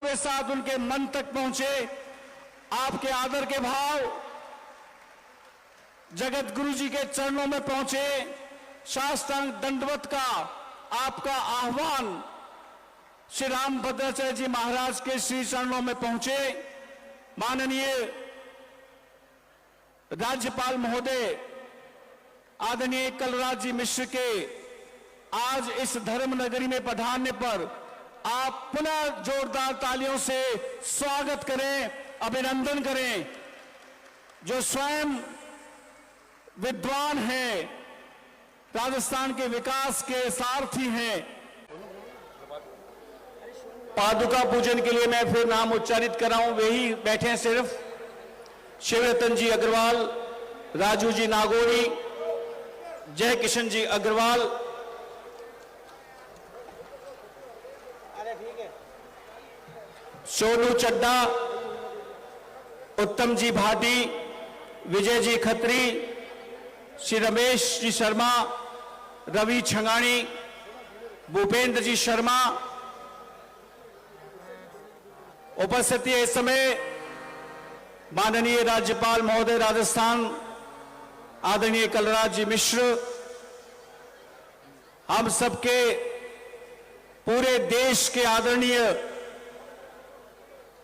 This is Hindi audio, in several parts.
के साथ उनके मन तक पहुंचे। आपके आदर के भाव जगत गुरु जी के चरणों में पहुंचे। साष्टांग दंडवत का आपका आह्वान श्री राम भद्राचार्य जी महाराज के श्री चरणों में पहुंचे। माननीय राज्यपाल महोदय आदरणीय कलराज जी मिश्र के आज इस धर्म नगरी में पधारने पर आप पुनः जोरदार तालियों से स्वागत करें, अभिनंदन करें। जो स्वयं विद्वान हैं, राजस्थान के विकास के सारथी हैं। पादुका पूजन के लिए मैं फिर नाम उच्चारित कर रहा हूं, वही बैठे हैं सिर्फ। शिवरतन जी अग्रवाल, राजू जी नागौरी, जय किशन जी अग्रवाल, सोनू चड्डा, उत्तम जी भाटी, विजय जी खत्री, श्री रमेश जी शर्मा, रवि छंगाणी, भूपेंद्र जी शर्मा। उपस्थिति इस समय माननीय राज्यपाल महोदय राजस्थान आदरणीय कलराज जी मिश्र, हम सबके पूरे देश के आदरणीय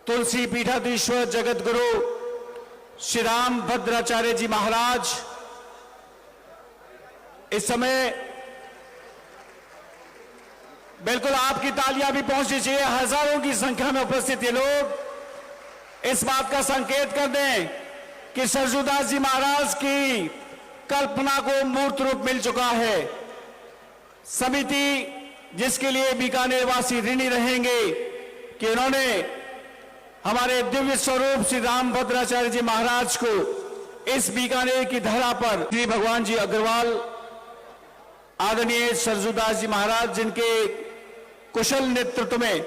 तुलसी पीठाधीश्वर जगत गुरु श्री राम भद्राचार्य जी महाराज इस समय बिल्कुल आपकी तालियां भी पहुंचनी चाहिए। हजारों की संख्या में उपस्थित ये लोग इस बात का संकेत कर दें कि सरजूदास जी महाराज की कल्पना को मूर्त रूप मिल चुका है। समिति जिसके लिए बीकानेर वासी ऋणी रहेंगे कि उन्होंने हमारे दिव्य स्वरूप श्री राम भद्राचार्य जी महाराज को इस बीकानेर की धरा पर श्री भगवान जी अग्रवाल आदरणीय सरजूदास जी महाराज, जिनके कुशल नेतृत्व में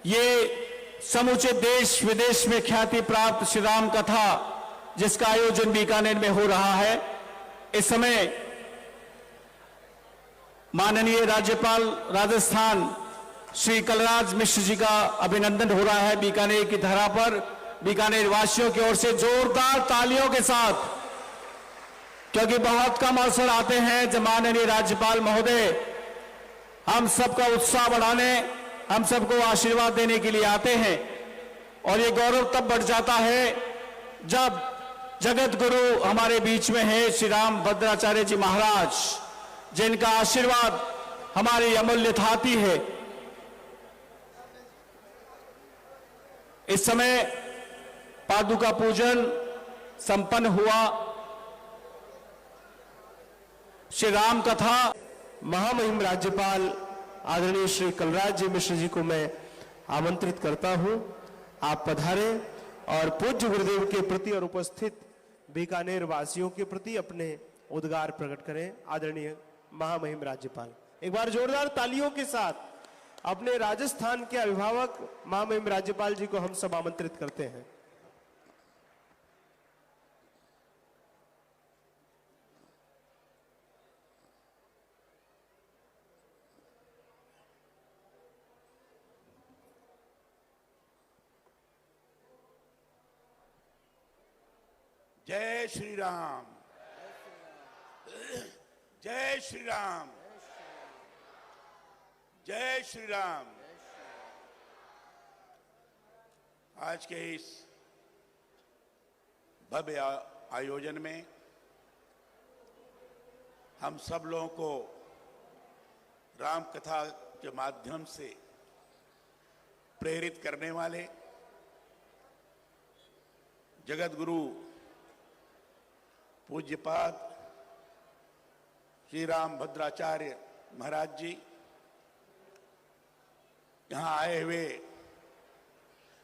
ये समूचे देश विदेश में ख्याति प्राप्त श्री राम कथा जिसका आयोजन बीकानेर में हो रहा है, इस समय माननीय राज्यपाल राजस्थान श्री कलराज मिश्र जी का अभिनंदन हो रहा है बीकानेर की धरा पर। बीकानेर वासियों की ओर से जोरदार तालियों के साथ, क्योंकि बहुत कम अवसर आते हैं जब माननीय राज्यपाल महोदय हम सबका उत्साह बढ़ाने, हम सबको आशीर्वाद देने के लिए आते हैं। और ये गौरव तब बढ़ जाता है जब जगत गुरु हमारे बीच में है श्री राम भद्राचार्य जी महाराज, जिनका आशीर्वाद हमारी अमूल्य थाती है। इस समय पादुका पूजन संपन्न हुआ। श्री राम कथा महामहिम राज्यपाल आदरणीय श्री कलराज जी मिश्र जी को मैं आमंत्रित करता हूं, आप पधारें और पूज्य गुरुदेव के प्रति और उपस्थित बीकानेर वासियों के प्रति अपने उद्गार प्रकट करें। आदरणीय महामहिम राज्यपाल, एक बार जोरदार तालियों के साथ अपने राजस्थान के अभिभावक महामहिम राज्यपाल जी को हम सब आमंत्रित करते हैं। जय श्री राम, जय श्री राम, जय श्री राम। आज के इस भव्य आयोजन में हम सब लोगों को राम कथा के माध्यम से प्रेरित करने वाले जगत गुरु पूज्यपाद श्री राम भद्राचार्य महाराज जी, यहाँ आए हुए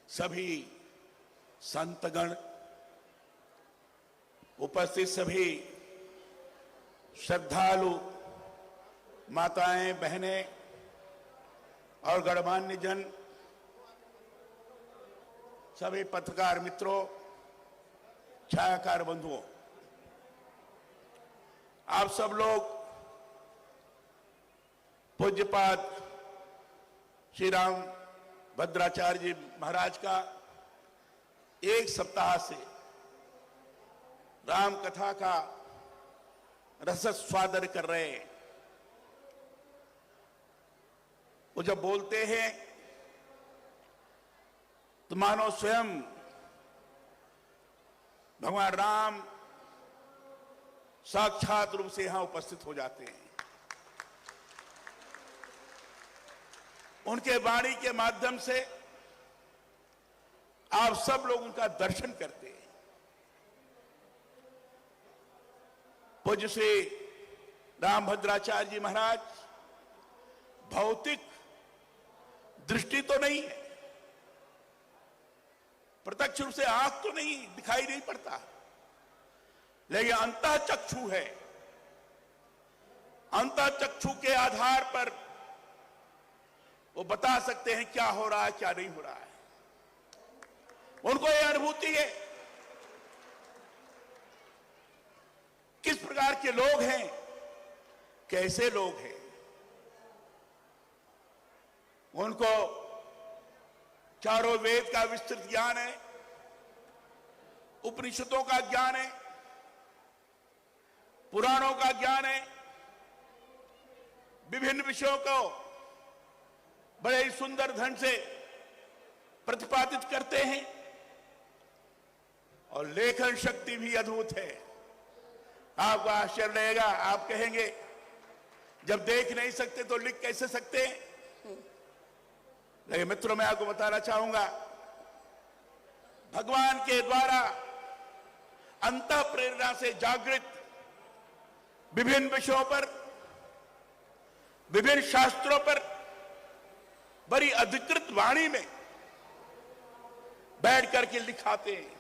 सभी संतगण, उपस्थित सभी श्रद्धालु माताएं, बहनें और गणमान्य जन, सभी पत्रकार मित्रों, छायाकार बंधुओं, आप सब लोग पूज्यपाद श्री राम भद्राचार्य जी महाराज का एक सप्ताह से राम कथा का रसस्वादन कर रहे हैं। वो जब बोलते हैं तो मानो स्वयं भगवान राम साक्षात रूप से यहां उपस्थित हो जाते हैं। उनके वाणी के माध्यम से आप सब लोग उनका दर्शन करते हैं। पूज्य श्री रामभद्राचार्य जी महाराज भौतिक दृष्टि तो नहीं है, प्रत्यक्ष रूप से आंख तो नहीं दिखाई नहीं पड़ता, लेकिन अंतःचक्षु है। अंतःचक्षु के आधार पर वो बता सकते हैं क्या हो रहा है क्या नहीं हो रहा है। उनको यह अनुभूति है किस प्रकार के लोग हैं, कैसे लोग हैं। उनको चारों वेद का विस्तृत ज्ञान है, उपनिषदों का ज्ञान है, पुराणों का ज्ञान है, विभिन्न विषयों को बड़े ही सुंदर ढंग से प्रतिपादित करते हैं और लेखन शक्ति भी अद्भुत है। आपको आश्चर्य रहेगा, आप कहेंगे जब देख नहीं सकते तो लिख कैसे सकते हैं। लेकिन मित्रों, मैं आपको बताना चाहूंगा, भगवान के द्वारा अंतः प्रेरणा से जागृत विभिन्न विषयों पर, विभिन्न शास्त्रों पर बड़ी अधिकृत वाणी में बैठ करके लिखाते हैं।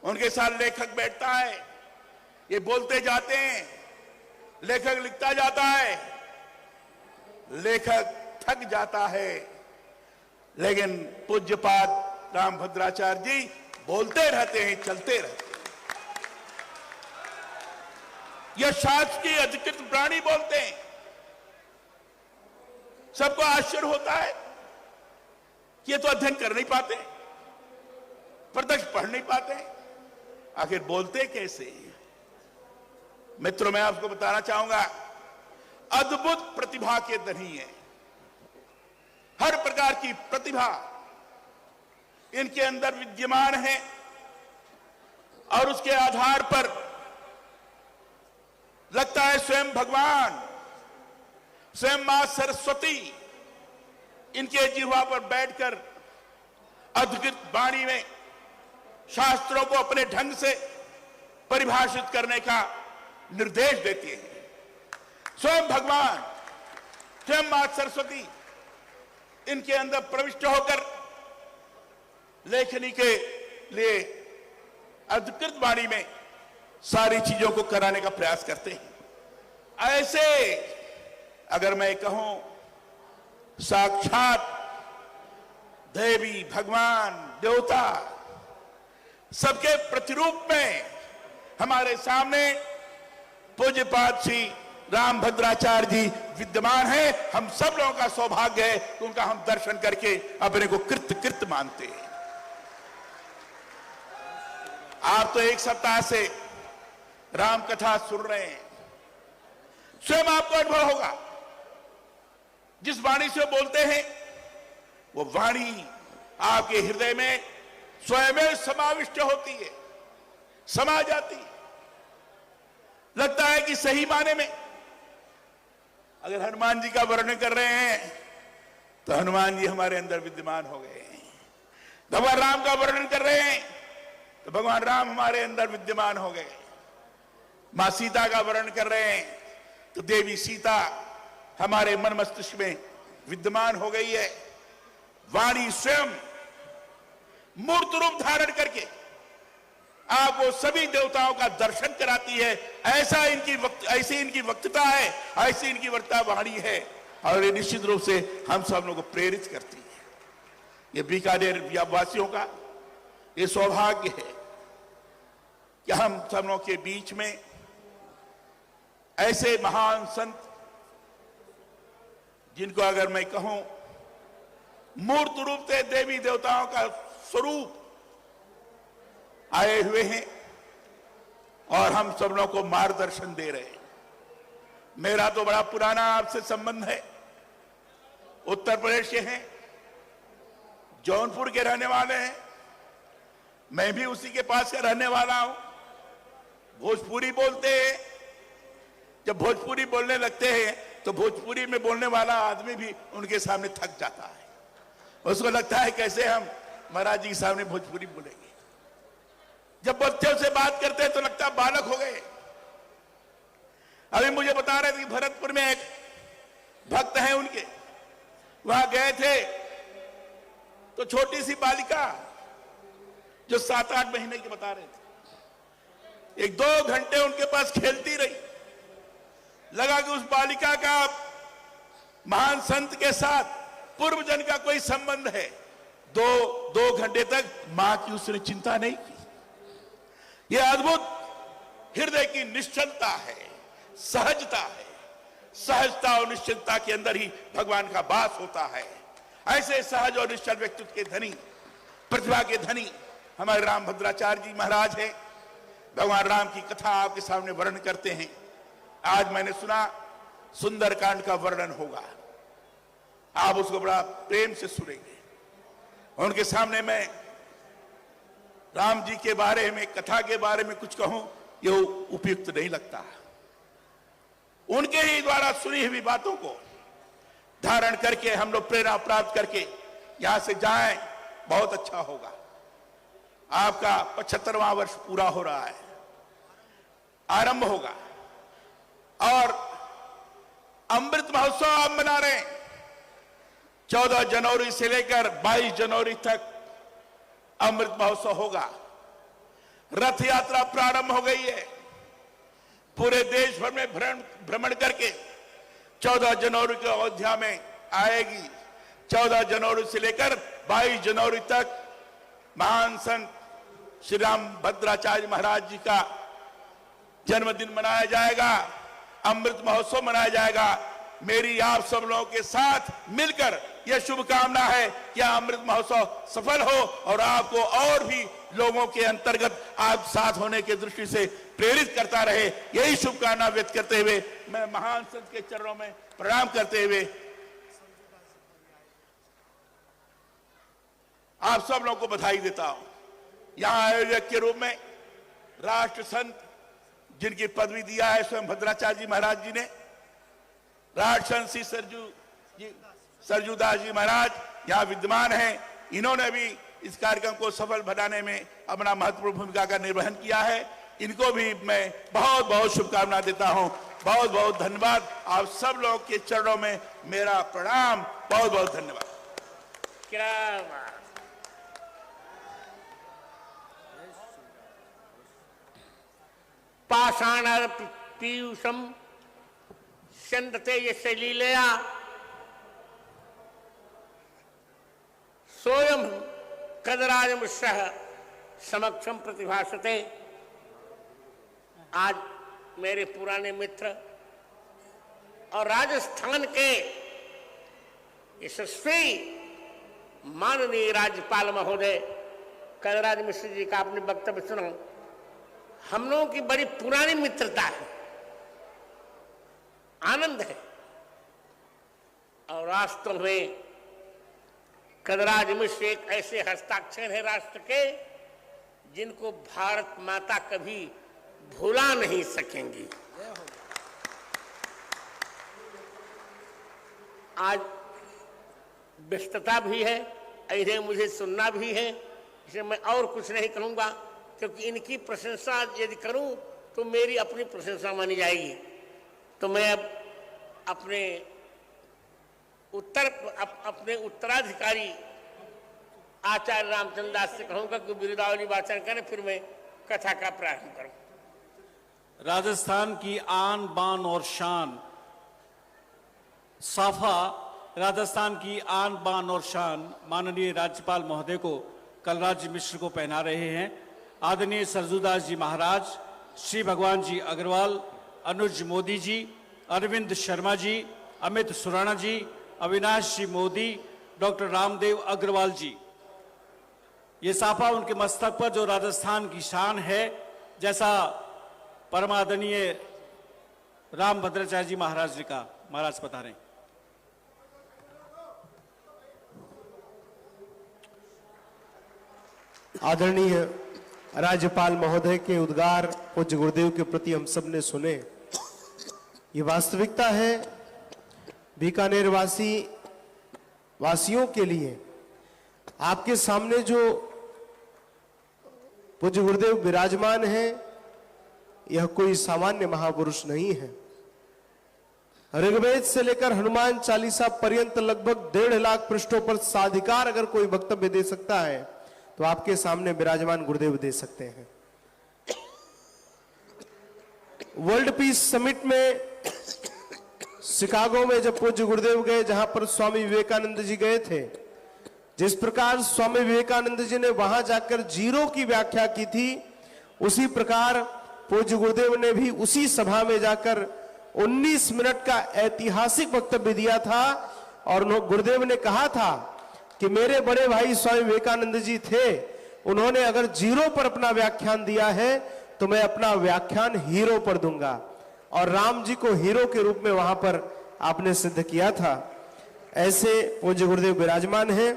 उनके साथ लेखक बैठता है, ये बोलते जाते हैं, लेखक लिखता जाता है, लेखक थक जाता है, लेकिन पूज्यपाद रामभद्राचार्य जी बोलते रहते हैं, चलते रहते हैं। यह शास्त्र की अधिकृत प्राणी बोलते हैं। सबको आश्चर्य होता है कि ये तो अध्ययन कर नहीं पाते, प्रत्यक्ष पढ़ नहीं पाते, आखिर बोलते कैसे। मित्रों, मैं आपको बताना चाहूंगा, अद्भुत प्रतिभा के धनी है। हर प्रकार की प्रतिभा इनके अंदर विद्यमान है और उसके आधार पर लगता है स्वयं भगवान, स्वयं मां सरस्वती इनके जिह्वा पर बैठकर अद्भुत वाणी में शास्त्रों को अपने ढंग से परिभाषित करने का निर्देश देती है। स्वयं भगवान, स्वयं मां सरस्वती इनके अंदर प्रविष्ट होकर लेखनी के लिए अधिकृत वाणी में सारी चीजों को कराने का प्रयास करते हैं। ऐसे अगर मैं कहूं, साक्षात देवी, भगवान, देवता सबके प्रतिरूप में हमारे सामने पूज्यपाद श्री रामभद्राचार्य जी विद्यमान है। हम सब लोगों का सौभाग्य है कि उनका हम दर्शन करके अपने को कृत मानते हैं। आप तो एक सप्ताह से राम कथा सुन रहे हैं, स्वयं आपको अनुभव होगा जिस वाणी से बोलते हैं वो वाणी आपके हृदय में स्वयं समाविष्ट होती है, समा जाती है। लगता है कि सही माने में अगर हनुमान जी का वर्णन कर रहे हैं तो हनुमान जी हमारे अंदर विद्यमान हो गए हैं। भगवान राम का वर्णन कर रहे हैं तो भगवान राम हमारे अंदर विद्यमान हो गए। मां सीता का वर्णन कर रहे हैं तो देवी सीता हमारे मन मस्तिष्क में विद्यमान हो गई है। वाणी स्वयं मूर्त रूप धारण करके आपको सभी देवताओं का दर्शन कराती है। ऐसी इनकी वक्तृता है, ऐसी इनकी वक्ता वाणी है और ये निश्चित रूप से हम सब लोगों को प्रेरित करती है। ये बीकानेर वासियों का ये सौभाग्य है कि हम सब लोगों के बीच में ऐसे महान संत, जिनको अगर मैं कहूं मूर्त रूप से देवी देवताओं का स्वरूप आए हुए हैं और हम सब लोगों को मार्गदर्शन दे रहे हैं। मेरा तो बड़ा पुराना आपसे संबंध है। उत्तर प्रदेश के हैं, जौनपुर के रहने वाले हैं, मैं भी उसी के पास का रहने वाला हूं। भोजपुरी बोलते हैं, जब भोजपुरी बोलने लगते हैं तो भोजपुरी में बोलने वाला आदमी भी उनके सामने थक जाता है। उसको लगता है कैसे हम महाराज जी के सामने भोजपुरी बोलेंगे। जब बच्चों से बात करते हैं तो लगता है बालक हो गए। अभी मुझे बता रहे थे कि भरतपुर में एक भक्त हैं उनके, वहां गए थे तो छोटी सी बालिका जो 7-8 महीने की बता रहे थे, 1-2 घंटे उनके पास खेलती रही। लगा कि उस बालिका का महान संत के साथ पूर्व जन्म का कोई संबंध है। 2 घंटे तक मां की उसने चिंता नहीं की। यह अद्भुत हृदय की निश्चलता है, सहजता है। सहजता और निश्चलता के अंदर ही भगवान का वास होता है। ऐसे सहज और निश्चल व्यक्तित्व के धनी, प्रतिभा के धनी हमारे रामभद्राचार्य जी महाराज हैं। भगवान राम की कथा आपके सामने वर्णन करते हैं। आज मैंने सुना सुंदरकांड का वर्णन होगा, आप उसको बड़ा प्रेम से सुनेंगे। उनके सामने मैं राम जी के बारे में, कथा के बारे में कुछ कहूं यह उपयुक्त नहीं लगता। उनके ही द्वारा सुनी हुई बातों को धारण करके हम लोग प्रेरणा प्राप्त करके यहां से जाएं, बहुत अच्छा होगा। आपका 75वां वर्ष पूरा हो रहा है, आरंभ होगा और अमृत महोत्सव आप मना रहे हैं। 14 जनवरी से लेकर 22 जनवरी तक अमृत महोत्सव होगा। रथ यात्रा प्रारंभ हो गई है, पूरे देश भर में भ्रमण करके 14 जनवरी को अयोध्या में आएगी। 14 जनवरी से लेकर 22 जनवरी तक महान संत श्री रामभद्राचार्य महाराज जी का जन्मदिन मनाया जाएगा, अमृत महोत्सव मनाया जाएगा। मेरी आप सब लोगों के साथ मिलकर यह शुभकामना है कि अमृत महोत्सव सफल हो और आपको और भी लोगों के अंतर्गत आप साथ होने की दृष्टि से प्रेरित करता रहे। यही शुभकामना व्यक्त करते हुए मैं महान संत के चरणों में प्रणाम करते हुए आप सब लोगों को बधाई देता हूं। यहां आयोजक के रूप में राष्ट्र संत जिनकी पदवी दिया है स्वयं भद्राचार्य जी महाराज जी ने, राष्ट्र संत श्री सरजूदास जी महाराज यहां विद्यमान हैं। इन्होंने भी इस कार्यक्रम को सफल बनाने में अपना महत्वपूर्ण भूमिका का निर्वहन किया है। इनको भी मैं बहुत बहुत शुभकामना देता हूं। बहुत बहुत धन्यवाद। आप सब लोगों के चरणों में मेरा प्रणाम। बहुत बहुत धन्यवाद। क्या बात। पाषाण पीयूषम चंदते यस्य लीलया सोयम कदराजमुषः समक्षम प्रतिभासते। आज मेरे पुराने मित्र और राजस्थान के यशस्वी माननीय राज्यपाल महोदय कलराज मिश्र जी का आपने वक्तव्य सुना। हम लोगों की बड़ी पुरानी मित्रता है, आनंद है। और वास्तव में कलराज मिश्र एक ऐसे हस्ताक्षर है राष्ट्र के जिनको भारत माता कभी भुला नहीं सकेंगी। आज व्यस्तता भी है, इन्हें मुझे सुनना भी है, इसलिए मैं और कुछ नहीं कहूंगा, क्योंकि इनकी प्रशंसा यदि करूं तो मेरी अपनी प्रशंसा मानी जाएगी। तो मैं अब अपने उत्तराधिकारी आचार्य रामचंद्र दास से कहूंगा कि बिरुदावली वाचन करें, फिर मैं कथा का प्रारंभ करूं। राजस्थान की आन बान और शान, साफा राजस्थान की आन बान और शान माननीय राज्यपाल महोदय को कलराज मिश्र को पहना रहे हैं। आदरणीय सरजूदास जी महाराज, श्री भगवान जी अग्रवाल, अनुज मोदी जी, अरविंद शर्मा जी, अमित सुराणा जी, अविनाश जी मोदी, डॉक्टर रामदेव अग्रवाल जी। ये साफा उनके मस्तक पर जो राजस्थान की शान है, जैसा परमादरणीय रामभद्राचार्य जी महाराज जी का। महाराज पधारें। आदरणीय राज्यपाल महोदय के उद्गार पूज्य गुरुदेव के प्रति हम सब ने सुने। ये वास्तविकता है बीकानेर वासियों के लिए आपके सामने जो पूज्य गुरुदेव विराजमान है, यह कोई सामान्य महापुरुष नहीं है। ऋग्वेद से लेकर हनुमान चालीसा पर्यंत लगभग 1.5 लाख पृष्ठों पर साधिकार अगर कोई वक्तव्य दे सकता है तो आपके सामने विराजमान गुरुदेव दे सकते हैं। वर्ल्ड पीस समिट में शिकागो में जब पूज्य गुरुदेव गए, जहां पर स्वामी विवेकानंद जी गए थे, जिस प्रकार स्वामी विवेकानंद जी ने वहां जाकर जीरो की व्याख्या की थी, उसी प्रकार पूज्य गुरुदेव ने भी उसी सभा में जाकर 19 मिनट का ऐतिहासिक वक्तव्य दिया था। और गुरुदेव ने कहा था कि मेरे बड़े भाई स्वामी विवेकानंद जी थे, उन्होंने अगर जीरो पर अपना व्याख्यान दिया है तो मैं अपना व्याख्यान हीरो पर दूंगा। और राम जी को हीरो के रूप में वहां पर आपने सिद्ध किया था। ऐसे पूज्य गुरुदेव विराजमान हैं।